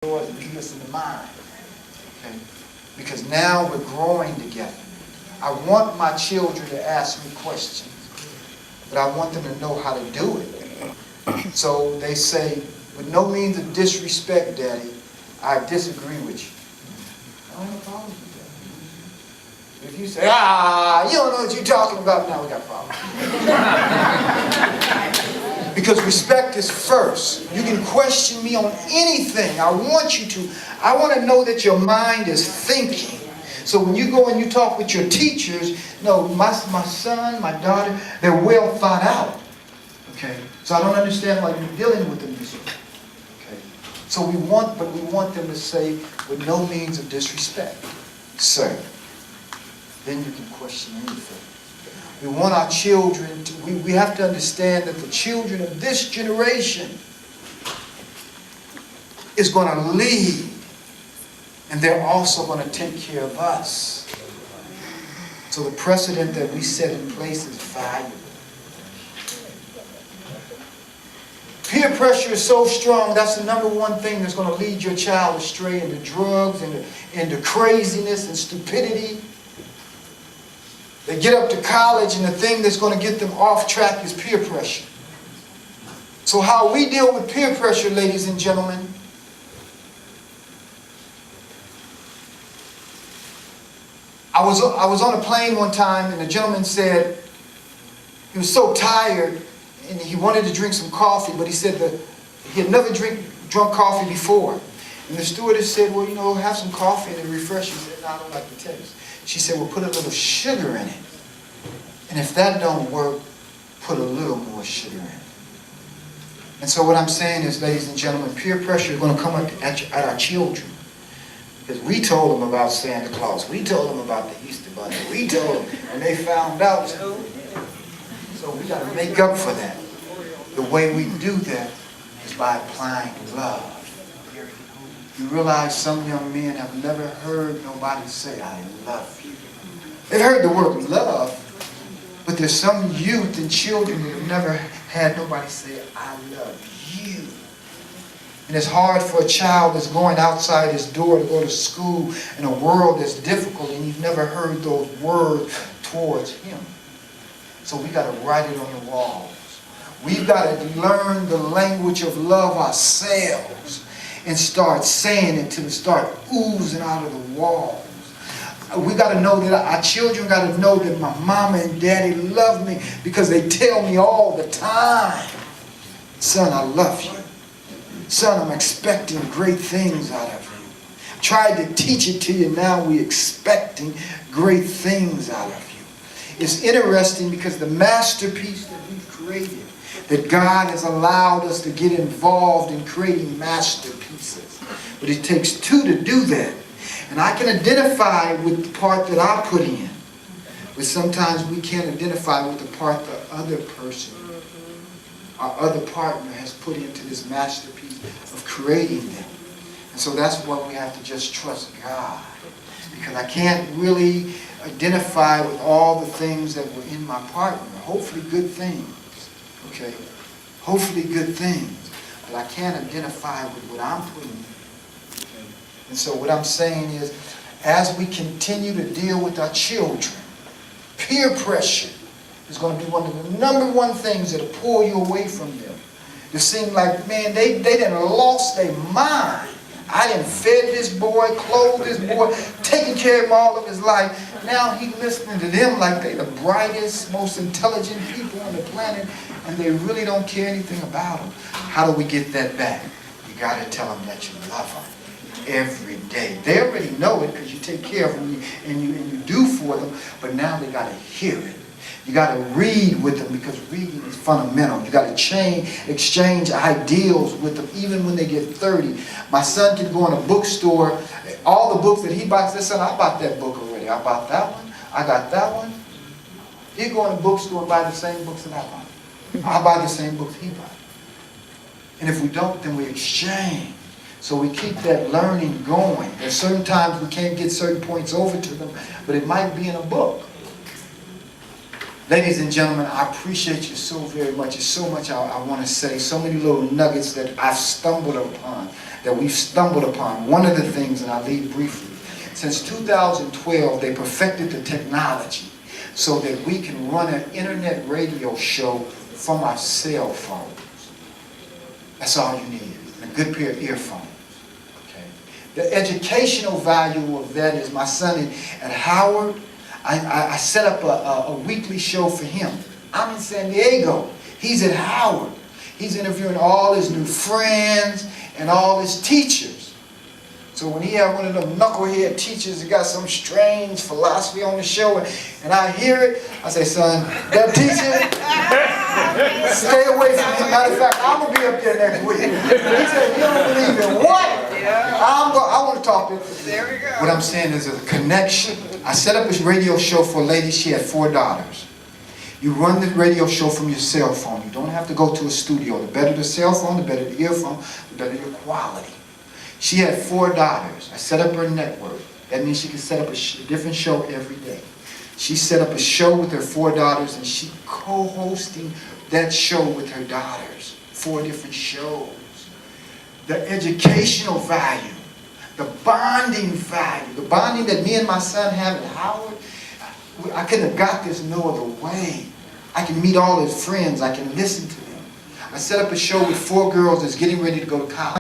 Lord lead us in the mind. Okay? Because now we're growing together. I want my children to ask me questions, but I want them to know how to do it. So they say, with no means of disrespect, Daddy, I disagree with you. I don't have a problem with that. If you say, you don't know what you're talking about, now we got a problem. Because respect is first. You can question me on anything. I want you to. I want to know that your mind is thinking. So when you go and you talk with your teachers, no, my son, my daughter, they're well thought out. Okay? So I don't understand why you're dealing with them this way. Okay? So we want them to say, with no means of disrespect, sir. Then you can question anything. We want our children to, we have to understand that the children of this generation is going to lead, and they're also going to take care of us. So the precedent that we set in place is valuable. Peer pressure is so strong, that's the number one thing that's going to lead your child astray into drugs, into craziness and stupidity. They get up to college, and the thing that's going to get them off track is peer pressure. So how we deal with peer pressure, ladies and gentlemen, I was on a plane one time, and the gentleman said he was so tired and he wanted to drink some coffee, but he said that he had never drunk coffee before. And the stewardess said, well, you know, have some coffee and it refreshes. He said, no, I don't like the taste. She said, well, put a little sugar in it. And if that don't work, put a little more sugar in it. And so what I'm saying is, ladies and gentlemen, peer pressure is going to come at our children. Because we told them about Santa Claus. We told them about the Easter Bunny. We told them, and they found out. So we got to make up for that. The way we do that is by applying love. You realize some young men have never heard nobody say, I love you. They've heard the word love, but there's some youth and children that have never had nobody say, I love you. And it's hard for a child that's going outside his door to go to school in a world that's difficult, and you've never heard those words towards him. So we got to write it on the walls. We've got to learn the language of love ourselves and start saying it till it start oozing out of the walls. We got to know that our children got to know that my mama and daddy love me because they tell me all the time, son, I love you. Son, I'm expecting great things out of you. I tried to teach it to you, now we're expecting great things out of you. It's interesting because the masterpiece that we've created, that God has allowed us to get involved in creating masterpieces. But it takes two to do that. And I can identify with the part that I put in. But sometimes we can't identify with the part the other person, our other partner has put into this masterpiece of creating them. And so that's why we have to just trust God. Because I can't really identify with all the things that were in my partner. Hopefully good things. Okay? Hopefully good things. But I can't identify with what I'm putting in. Okay? And so what I'm saying is, as we continue to deal with our children, peer pressure is going to be one of the number one things that will pull you away from them. It seems like, man, they done lost their mind. I done fed this boy, clothed this boy, taken care of him all of his life. Now he's listening to them like they're the brightest, most intelligent people on the planet, and they really don't care anything about them. How do we get that back? You got to tell them that you love them every day. They already know it because you take care of them and you do for them, but now they got to hear it. You got to read with them because reading is fundamental. You got to exchange ideals with them even when they get 30. My son can go in a bookstore, all the books that he buys, he said, I bought that book already. I bought that one. I got that one. He'll go in a bookstore and buy the same books that I buy. I buy the same books he buys. And if we don't, then we exchange. So we keep that learning going. There's certain times we can't get certain points over to them, but it might be in a book. Ladies and gentlemen, I appreciate you so very much. There's so much I want to say, so many little nuggets that I've stumbled upon, that we've stumbled upon. One of the things, and I'll leave briefly, since 2012, they perfected the technology so that we can run an internet radio show from our cell phones. That's all you need, and a good pair of earphones. Okay. The educational value of that is my son at Howard. I set up a weekly show for him. I'm in San Diego. He's at Howard. He's interviewing all his new friends and all his teachers. So when he had one of them knucklehead teachers that got some strange philosophy on the show, and I hear it, I say, son, that teacher, stay away from him. Matter of fact, I'm going to be up there next week. He said, you don't believe in what? I want to talk to him. There we go. What I'm saying is a connection. I set up this radio show for a lady. She had 4 daughters. You run the radio show from your cell phone. You don't have to go to a studio. The better the cell phone, the better the earphone, the better your quality. She had 4 daughters. I set up her network. That means she can set up a different show every day. She set up a show with her 4 daughters, and she co-hosting that show with her daughters. 4 different shows. The educational value, the bonding value, the bonding that me and my son have at Howard, I couldn't have got this no other way. I can meet all his friends. I can listen to them. I set up a show with 4 girls that's getting ready to go to college.